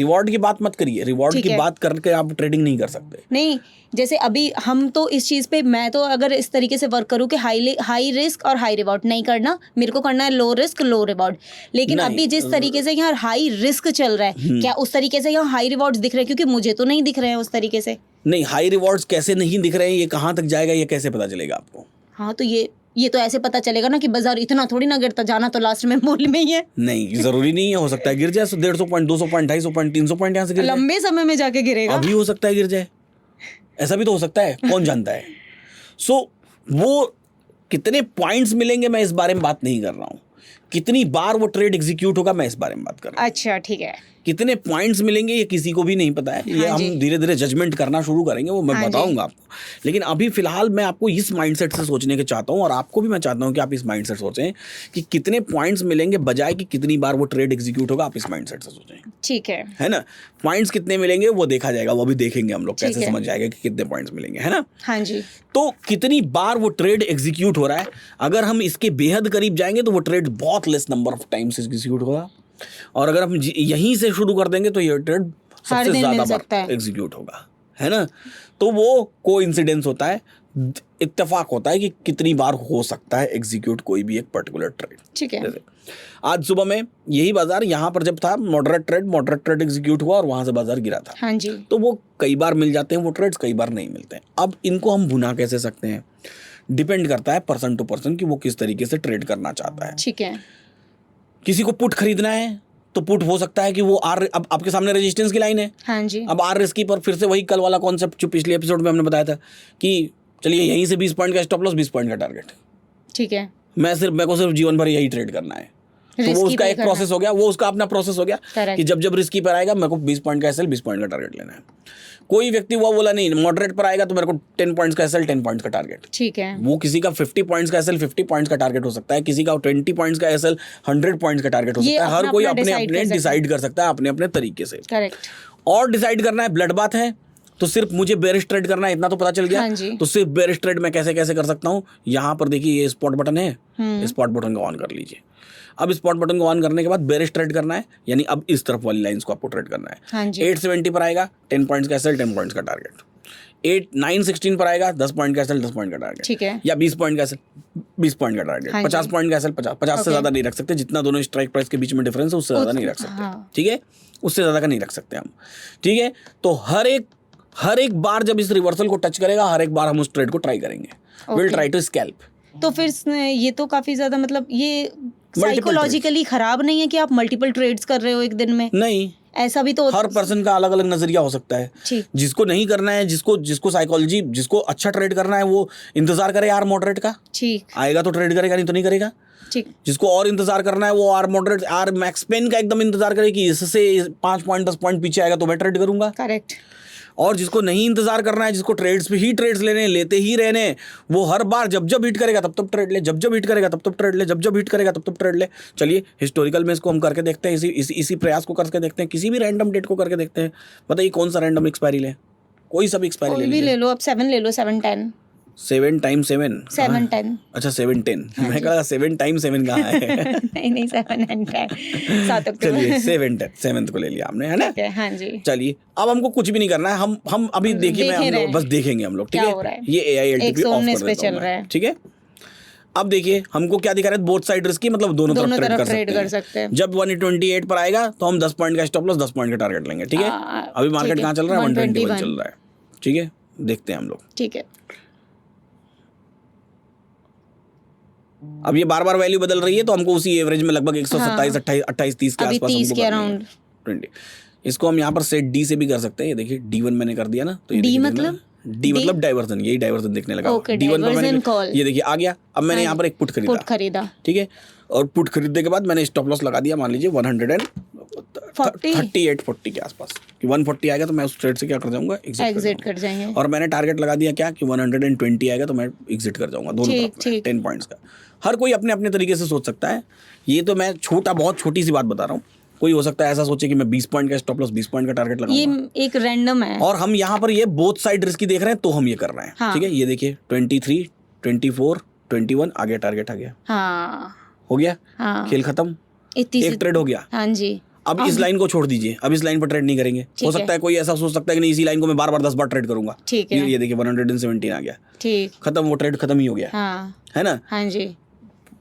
रिवॉर्ड की बात करके आप ट्रेडिंग नहीं कर सकते। नहीं, जैसे अभी हम तो इस चीज पे, मैं तो अगर इस तरीके से वर्क करूँ कि हाई रिस्क और हाई रिवॉर्ड नहीं करना, मेरे को करना है लो रिस्क लो रिवॉर्ड। लेकिन अभी जिस तरीके से यहाँ हाई रिस्क चल रहा है, क्या उस तरीके से यहाँ हाई रिवॉर्ड्स दिख रहे हैं? क्योंकि मुझे तो नहीं दिख रहे हैं उस तरीके से। नहीं, हाई रिवॉर्ड्स कैसे नहीं दिख रहे हैं, ये कहाँ तक जाएगा, ये कैसे पता चलेगा आपको? हाँ, तो ये तो ऐसे पता चलेगा ना कि बाजार इतना थोड़ी ना गिरता, जाना तो लास्ट में मूल्य में ही है। नहीं, जरूरी नहीं है, हो सकता है गिर जाए 150 पॉइंट 200 पॉइंट 250 पॉइंट 300 पॉइंट यहाँ से गिर जाए, लंबे समय में जाके गिरेगा। अभी हो सकता है गिर जाए, ऐसा भी तो हो सकता है, कौन जानता है। सो वो कितने पॉइंट्स मिलेंगे मैं इस बारे में बात नहीं कर रहा हूँ, कितनी बार वो ट्रेड एग्जीक्यूट होगा मैं इस बारे में बात कर रहा हूँ। अच्छा, ठीक है। कितने पॉइंट्स मिलेंगे ये किसी को भी नहीं पता है, ये हम धीरे धीरे जजमेंट करना शुरू करेंगे, वो मैं बताऊंगा आपको। लेकिन अभी फिलहाल मैं आपको इस माइंडसेट से सोचने के चाहता हूँ, और आपको भी मैं चाहता हूँ कि आप इस माइंडसेट सोचें कि कितने पॉइंट्स मिलेंगे बजाय कि कितनी बार वो ट्रेड एग्जीक्यूट होगा, आप इस माइंडसेट से सोचें। ठीक है ना। पॉइंट्स कितने मिलेंगे वो देखा जाएगा, वो भी देखेंगे हम लोग, कैसे समझ जाएगा कि कितने पॉइंट्स मिलेंगे, है ना। हाँ जी। तो कितनी बार वो ट्रेड एग्जीक्यूट हो रहा है, अगर हम इसके बेहद करीब जाएंगे तो वो ट्रेड बहुत less number of times execute होगा, और अगर हम यहीं से शुरू कर देंगे तो ये ट्रेड सबसे ज्यादा बार एग्जीक्यूट होगा, है ना। तो वो कोइंसिडेंस होता है, इत्तेफाक होता है कि कितनी बार हो सकता है एग्जीक्यूट कोई भी एक पर्टिकुलर ट्रेड। ठीक है। जैसे आज सुबह में यही बाजार यहाँ पर जब था, मॉडरेट ट्रेड एग्जीक्यूट हुआ और वहां से बाजार गिरा था। हाँ जी। तो वो कई बार मिल जाते हैं वो ट्रेड्स, कई बार नहीं मिलते हैं। अब इनको हम भुना कैसे सकते हैं, डिपेंड करता है पर्सन टू पर्सन कि वो किस तरीके से ट्रेड करना चाहता है। ठीक है। किसी को पुट खरीदना है तो पुट हो सकता है कि वो अब आपके सामने रेजिस्टेंस की लाइन है। हाँ जी। अब आर रिस्की पर फिर से वही कल वाला कॉन्सेप्ट जो पिछले एपिसोड में हमने बताया था कि चलिए यहीं से 20 पॉइंट का स्टॉप लॉस, 20 पॉइंट का टारगेट। ठीक है। मेरे को सिर्फ जीवन भर यही ट्रेड करना है, तो वो उसका एक प्रोसेस हो गया, वो उसका अपना प्रोसेस हो गया कि जब रिस्की पर आएगा मेरे को 20 पॉइंट का एसएल 20 पॉइंट का टारगेट लेना है। कोई व्यक्ति वो बोला नहीं, मॉडरेट पर आएगा तो मेरे को 10 पॉइंट्स का एसएल 10 पॉइंट्स का टारगेट। ठीक है। वो किसी का 50 पॉइंट्स का एसएल 50 पॉइंट्स का टारगेट हो सकता है, किसी का 20 पॉइंट्स का एसएल 100 पॉइंट्स का टारगेट हो सकता है। हर कोई अपने अपने डिसाइड कर सकता है अपने अपने तरीके से। करेक्ट। और डिसाइड करना है ब्लड बात है, तो सिर्फ मुझे बेरिश ट्रेड करना है, इतना तो पता चल गया। हाँ तो सिर्फ बेरिश ट्रेड मैं कैसे कैसे कर सकता हूँ, यहाँ पर देखिए ये स्पॉट बटन है, स्पॉट बटन को ऑन कर लीजिए। अब स्पॉट बटन को ऑन करने के बाद बेरिश ट्रेड करना है, यानी अब इस तरफ वाली लाइंस को आपको ट्रेड करना है। हाँ जी। 870 पर आएगा 10 पॉइंट्स का एसएल 10 पॉइंट्स का टारगेट। 916 पर आएगा 10 पॉइंट का एसएल 10 पॉइंट का टारगेट। ठीक है। या 20 पॉइंट का एसएल 20 पॉइंट का टारगेट। 50 पॉइंट का एसएल 50 से ज्यादा नहीं रख सकते, जितना दोनों स्ट्राइक प्राइस के बीच में डिफरेंस है उससे ज्यादा नहीं रख सकते। ठीक है, उससे ज्यादा का नहीं रख सकते हम। ठीक है, तो हर एक बार जब इस रिवर्सल को टच करेगा, हर एक बार हम उस ट्रेड को ट्राई करेंगे। Will try to scalp. तो फिर ये तो काफी ज्यादा, मतलब ये साइकोलॉजिकली खराब नहीं है कि आप मल्टीपल ट्रेड्स कर रहे हो एक दिन में? नहीं, ऐसा भी तो हर पर्सन का अलग अलग नजरिया हो सकता है। जिसको नहीं करना है, जिसको साइकोलॉजी, जिसको अच्छा ट्रेड करना है, वो इंतजार करे आर मॉडरेट का। ठीक, आएगा तो ट्रेड करेगा, नहीं तो नहीं करेगा। ठीक। जिसको और इंतजार करना है वो or moderate, or max pain का एकदम इंतजार करे कि इससे 5 पॉइंट 10 पॉइंट पीछे आएगा तो मैं ट्रेड करूंगा। करेक्ट। और जिसको नहीं इंतजार करना है, जिसको ट्रेड्स पे ही ट्रेड्स लेते ही रहने, वो हर बार जब हिट करेगा तब ट्रेड ले, जब हिट करेगा तब ट्रेड ले, जब हिट करेगा तब ट्रेड ले। चलिए हिस्टोरिकल में इसको हम करके देखते हैं, इसी प्रयास को करके देखते हैं, किसी भी रैंडम डेट को करके देखते हैं। बताइए कौन सा रैंडम एक्सपायरी ले, कोई सा भी एक्सपायरी ले लो। अब 7 ले लो, 7 10 7 टाइम 7 7 10। अच्छा 7 10, मैं कहा 7 टाइम 7 कहाँ है? नहीं 7 and 10 7 चलिए 7th को ले लिया हमने, है ना। हाँ जी। चलिए अब हमको कुछ भी नहीं करना है, हम अभी देखिए, बस देखेंगे हम लोग। ठीक है, ये AI LTP ऑफ कर देता हूं मैं। ठीक है, अब देखिए हमको क्या दिखा रहा है, बोथ साइड रिस्क की, मतलब दोनों तरफ ट्रेड कर सकते हैं। जब 128 पर आएगा तो हम 10 पॉइंट का स्टॉप लॉस, 10 पॉइंट का टारगेट लेंगे, ठीक है। अभी मार्केट कहाँ चल रहा है, 121 चल रहा है, ठीक है, देखते हैं हम लोग, ठीक है। अब ये बार बार वैल्यू बदल रही है तो हमको उसी एवरेज में लगभग 127, 28, 30 के आसपास हमको अराउंड 20। इसको हम यहाँ पर सेट डी से भी कर सकते हैं। ये देखिए D1 मैंने कर दिया ना, तो ये डी मतलब डी मतलब डाइवर्जन, यही डाइवर्जन देखने लगा। D1 पर मैंने ये देखिए आ गया। अब मैंने यहाँ पर एक पुट खरीदा, ठीक है, और पुट खरीदने के बाद मैंने स्टॉप लॉस लगा दिया, मान लीजिए 138-40 के आसपास, कि 140 आएगा तो मैं उस ट्रेड से क्या कर जाऊंगा, एग्जिट कर जाएंगे। और मैंने टारगेट लगा दिया क्या, कि 120 आएगा तो मैं एग्जिट कर जाऊंगा, दोनों तरफ 10 पॉइंट्स का। हर कोई अपने अपने तरीके से सोच सकता है। ये तो मैं बहुत छोटी सी बात बता रहा हूँ। कोई हो सकता है ऐसा सोचे कि मैं 20 पॉइंट का स्टॉप लॉस, 20 पॉइंट का टारगेट लगाऊंगा, ये एक रैंडम है। और हम यहाँ पर ये बोथ साइड रिस्क देख रहे हैं तो हम ये कर रहे हैं, ठीक है। ये देखिए 23, 24, 21 आ गया, टारगेट आ गया, हो गया, खेल खत्म, एक ट्रेड हो गया। हाँ जी। अब इस लाइन को छोड़ दीजिए, अब इस लाइन पर ट्रेड नहीं करेंगे। हो सकता है कोई ऐसा सोच सकता है कि नहीं, इसी लाइन को मैं बार बार 10 बार ट्रेड करूंगा, ठीक है। ये देखिए 117 आ गया, ठीक, खत्म, वो ट्रेड खत्म ही हो गया, है ना। हाँ जी।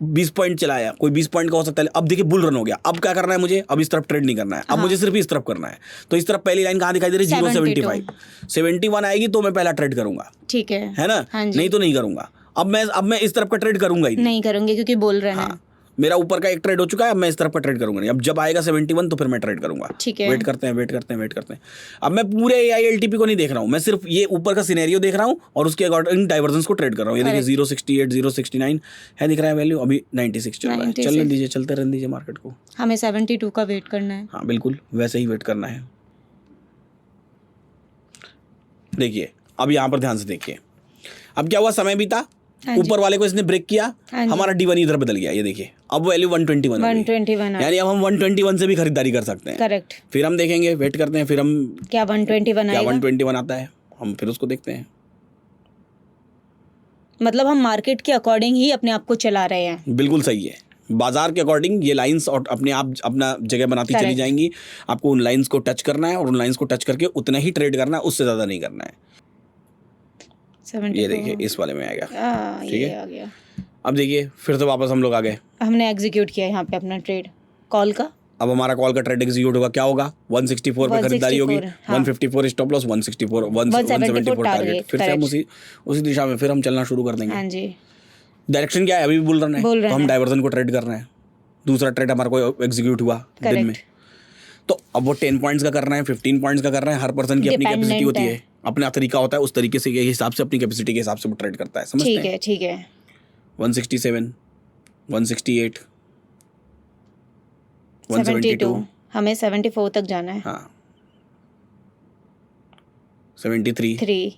20 पॉइंट चलाया, कोई 20 पॉइंट का हो सकता है। अब देखिए बुल रन हो गया, अब क्या करना है मुझे, अब इस तरफ ट्रेड नहीं करना है, अब मुझे सिर्फ इस तरफ करना है। तो इस तरफ पहली लाइन कहाँ दिखाई दे रही है, 0.75, 71 आएगी तो मैं पहला ट्रेड करूंगा, ठीक है ना। नहीं तो नहीं करूंगा। अब मैं इस तरफ का ट्रेड करूंगा ही नहीं करूंगे, क्योंकि बोल रहे हैं मेरा ऊपर का एक ट्रेड हो चुका है, अब मैं इस तरफ का ट्रेड करूंगा नहीं। अब जब आएगा 71 तो फिर मैं ट्रेड करूंगा, ठीक है। वेट करते हैं। अब मैं पूरे AILTP को नहीं देख रहा हूँ, मैं सिर्फ ये ऊपर का सिनेरियो देख रहा हूँ और उसके अकॉर्डिंग डाइवर्जेंस को ट्रेड कर रहा हूँ। ये देखिए 0.68, 0.69 है, दिख रहा है वैल्यू, अभी 96 चल रहा है। चलने दीजिए, चलते रहने दीजिए मार्केट को। हमें 72 का वेट करना है। हाँ बिल्कुल, वैसे ही वेट करना है। देखिए अब यहाँ पर ध्यान से देखिए, अब क्या हुआ, समय बीता, ऊपर वाले को इसने ब्रेक किया, हमारा D1 इधर बदल गया। ये देखिए अब वैल्यू 121 यानी अब हम 121 से भी खरीदारी कर सकते हैं। करेक्ट। फिर हम देखेंगे, वेट करते हैं, फिर हम क्या 121 आता है, हम फिर उसको देखते हैं। मतलब हम मार्केट के अकॉर्डिंग ही अपने आप को चला रहे हैं। बिल्कुल सही है, बाजार के अकॉर्डिंग ये लाइंस और अपने आप अपना जगह बनाती चली जाएंगी। आपको उन लाइंस को टच करना है और उन लाइंस को टच करके उतना ही ट्रेड करना है, उससे ज्यादा नहीं करना है। ये देखिए इस वाले में आएगा, ठीक है, आ गया। अब देखिए फिर तो वापस हम लोग आ गए, हमने एग्जीक्यूट किया यहाँ पे अपना ट्रेड कॉल का। अब हमारा कॉल का ट्रेड एग्जीक्यूट होगा, क्या होगा, 164 पे खरीदारी होगी, 154 स्टॉप लॉस, 174 टारगेट। फिर से हम उसी दिशा में फिर हम चलना शुरू कर देंगे। हाँ जी। डायरेक्शन क्या है, अभी भी बुल रन है, तो हम डाइवर्जन को ट्रेड कर रहे हैं। दूसरा ट्रेड हमारा को एग्जीक्यूट हुआ दिन में, तो अब वो 10 पॉइंट्स का कर रहे हैं, 15 पॉइंट्स का कर रहे हैं। हर पर्सन की अपनी कैपेसिटी होती है, अपना तरीका होता है, उस तरीके से के हिसाब से अपनी कैपेसिटी के हिसाब से वो ट्रेड करता है, समझते हैं। ठीक है 167, 168, 172, हमें 74 तक जाना है। हाँ 73,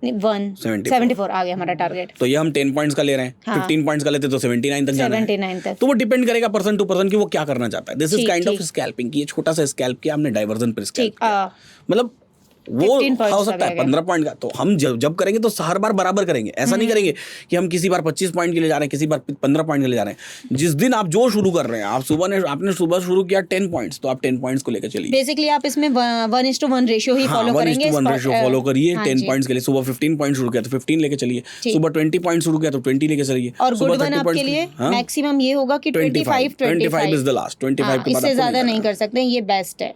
74 आ गया हमारा टारगेट। तो ये हम 10 पॉइंट्स का ले रहे हैं, 15 पॉइंट्स का लेते तो 79 तक जाना है। 79 तक। तो वो डिपेंड करेगा पर्सन टू पर्सन कि वो क्या करना चाहता है। This is kind of scalping, ये छोटा सा स्कैल्प किया हमने, डाइवर्जन पर स्कैल्प किया। मतलब वो हो सकता है 15 पॉइंट का, तो हम जब करेंगे तो हर बार बराबर करेंगे। ऐसा नहीं करेंगे कि हम किसी बार 25 पॉइंट के लिए जा रहे हैं, किसी बार 15 पॉइंट के लिए जा रहे हैं। जिस दिन आप जो शुरू कर रहे हैं, आपने सुबह शुरू किया 10 पॉइंट्स, तो आप 10 पॉइंट्स को लेकर चलिए। बेसिकली आप इसमें 1:1 रेशियो ही फॉलो करेंगे। 1:1 रेशियो फॉलो करिए 10 पॉइंट्स के लिए। सुबह 15 पॉइंट शुरू किया तो 15 लेके चलिए, सुबह 20 पॉइंट शुरू किया तो 20 लेके चलिए। और गुड वन आपके लिए मैक्सिमम ये होगा कि 25 इज द लास्ट, 25 के बाद इससे ज्यादा नहीं कर सकते, ये बेस्ट है।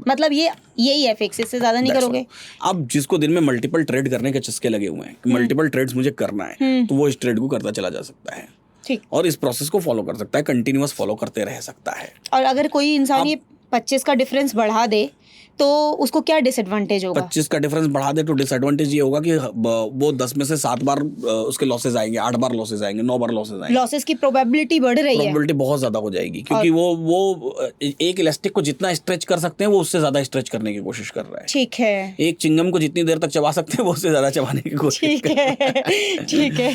मतलब यही है फिक्स, इससे ज्यादा नहीं करोगे। अब जिसको दिन में मल्टीपल ट्रेड करने के चस्के लगे हुए हैं, मल्टीपल ट्रेड्स मुझे करना है, तो वो इस ट्रेड को करता चला जा सकता है, ठीक, और इस प्रोसेस को फॉलो कर सकता है, कंटिन्यूअस फॉलो करते रह सकता है। और अगर कोई इंसान ये 25 का डिफरेंस बढ़ा दे तो उसको क्या डिसएडवांटेज होगा? 25 का डिफरेंस बढ़ा दे तो डिसएडवांटेज ये होगा कि वो 10 में से 7 बार उसके लॉसेज आएंगे, 8 बार लॉसेज आएंगे, 9 बार लॉसेज आएंगे। लॉसेज की प्रोबेबिलिटी बढ़ रही है, प्रोबेबिलिटी बहुत ज्यादा हो जाएगी, क्योंकि वो एक इलास्टिक को जितना स्ट्रेच कर सकते हैं वो उससे ज्यादा स्ट्रेच करने की कोशिश कर रहा है। ठीक है। एक चिंगम को जितनी देर तक चबा सकते हैं वो उससे ज्यादा चबाने की कोशिश कर रहा है। ठीक है,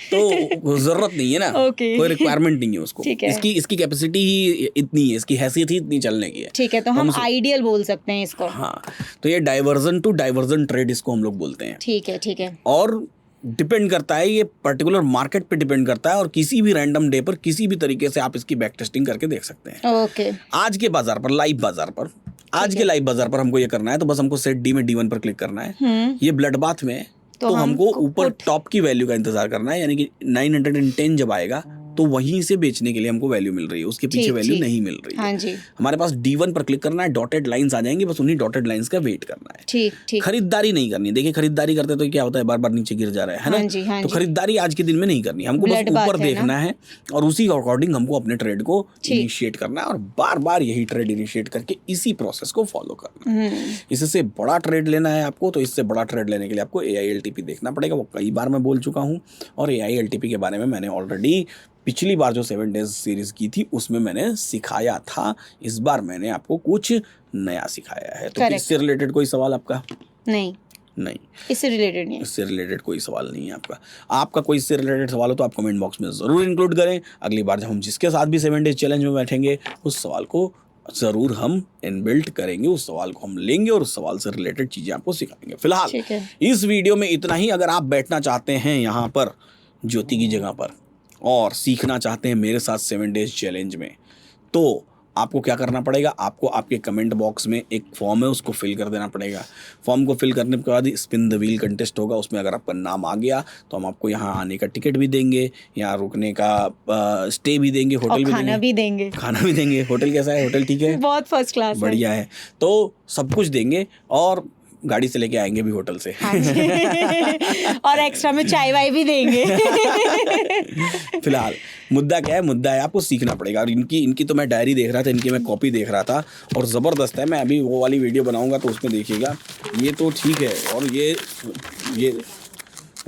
तो जरूरत नहीं है ना, कोई रिक्वायरमेंट नहीं है उसको, इसकी कैपेसिटी ही इतनी है, इसकी हैसियत ही इतनी चलने की है। ठीक है, तो हम आइडियल बोल सकते हैं इसको। हाँ, तो ये डाइवर्जन टू डाइवर्जन ट्रेड इसको हम लोग बोलते हैं। ठीक है। और डिपेंड करता है, ये पर्टिकुलर मार्केट पे डिपेंड करता है, और किसी भी रैंडम डे पर किसी भी तरीके से आप इसकी बैक टेस्टिंग करके देख सकते हैं। ओके। आज के बाजार पर, लाइव बाजार पर, आज के लाइव बाजार पर हमको ये करना है, तो बस हमको सेट डी में D1 पर क्लिक करना है। ये ब्लड बाथ में तो हमको ऊपर टॉप की वैल्यू का इंतजार करना है, यानी कि 910 जब आएगा तो वहीं से बेचने के लिए हमको वैल्यू मिल रही है, उसके पीछे वैल्यू नहीं मिल रही है। हाँ जी। हमारे पास D1 पर क्लिक करना है, डॉटेड लाइंस आ जाएंगी, बस उन्हीं डॉटेड लाइंस का वेट करना है। ठीक। खरीदारी नहीं करनी। देखिए खरीदारी करते तो क्या होता है, बार बार नीचे गिर जा रहा है ना। हाँ तो खरीदारी आज के दिन में नहीं करनी, हमको बस ऊपर देखना है और उसी अकॉर्डिंग हमको अपने ट्रेड को इनिशिएट करना है और बार बार यही ट्रेड इनिशिएट करके इसी प्रोसेस को फॉलो करना है। इससे बड़ा ट्रेड लेना है आपको, तो इससे बड़ा ट्रेड लेने के लिए आपको AILTP देखना पड़ेगा। वो कई बार मैं बोल चुका हूँ और AILTP के बारे में मैंने ऑलरेडी पिछली बार जो 7 डेज सीरीज की थी उसमें मैंने सिखाया था। इस बार मैंने आपको कुछ नया सिखाया है। तो इससे रिलेटेड कोई सवाल आपका? नहीं, इससे रिलेटेड नहीं है। इससे रिलेटेड कोई सवाल नहीं है आपका कोई इससे रिलेटेड सवाल हो तो आप कमेंट बॉक्स में ज़रूर इंक्लूड करें। अगली बार जब हम जिसके साथ भी 7 डेज चैलेंज में बैठेंगे उस सवाल को ज़रूर हम इनबिल्ट करेंगे, उस सवाल को हम लेंगे और उस सवाल से रिलेटेड चीज़ें आपको सिखाएंगे। फिलहाल इस वीडियो में इतना ही। अगर आप बैठना चाहते हैं यहाँ पर ज्योति की जगह पर और सीखना चाहते हैं मेरे साथ 7 डेज चैलेंज में, तो आपको क्या करना पड़ेगा, आपको आपके कमेंट बॉक्स में एक फॉर्म है उसको फिल कर देना पड़ेगा। फॉर्म को फिल करने के बाद स्पिन द व्हील कंटेस्ट होगा, उसमें अगर आपका नाम आ गया तो हम आपको यहाँ आने का टिकट भी देंगे, यहाँ रुकने का स्टे भी देंगे, होटल भी देंगे, खाना भी देंगे। होटल कैसा है? होटल ठीक है, बहुत फर्स्ट क्लास, बढ़िया है। तो सब कुछ देंगे और गाड़ी से लेके आएंगे भी होटल से। हाँ और एक्स्ट्रा में चाय वाय भी देंगे। फिलहाल मुद्दा क्या है? मुद्दा है आपको सीखना पड़ेगा। और इनकी तो मैं डायरी देख रहा था, इनकी मैं कॉपी देख रहा था और ज़बरदस्त है। मैं अभी वो वाली वीडियो बनाऊंगा तो उसमें देखिएगा। ये तो ठीक है और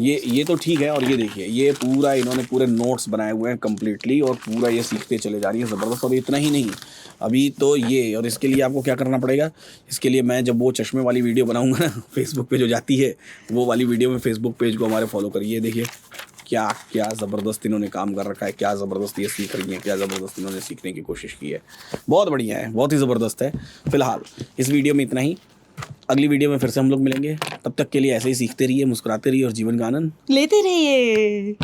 ये तो ठीक है और ये देखिए, ये पूरा इन्होंने पूरे नोट्स बनाए हुए हैं कम्प्लीटली और पूरा ये सीखते चले जा रही है, ज़बरदस्त। और इतना ही नहीं, अभी तो ये, और इसके लिए आपको क्या करना पड़ेगा, इसके लिए मैं जब वो चश्मे वाली वीडियो बनाऊंगा ना फेसबुक पे जो जाती है, वो वाली वीडियो में फेसबुक पेज को हमारे फॉलो करिए। देखिए क्या ज़बरदस्त इन्होंने काम कर रखा है, क्या ज़बरदस्त ये सीख रही है, क्या ज़बरदस्त इन्होंने सीखने की कोशिश की है। बहुत बढ़िया है, बहुत ही ज़बरदस्त है। फिलहाल इस वीडियो में इतना ही। अगली वीडियो में फिर से हम लोग मिलेंगे। तब तक के लिए ऐसे ही सीखते रहिए, मुस्कुराते रहिए और जीवन का आनंद लेते रहिए।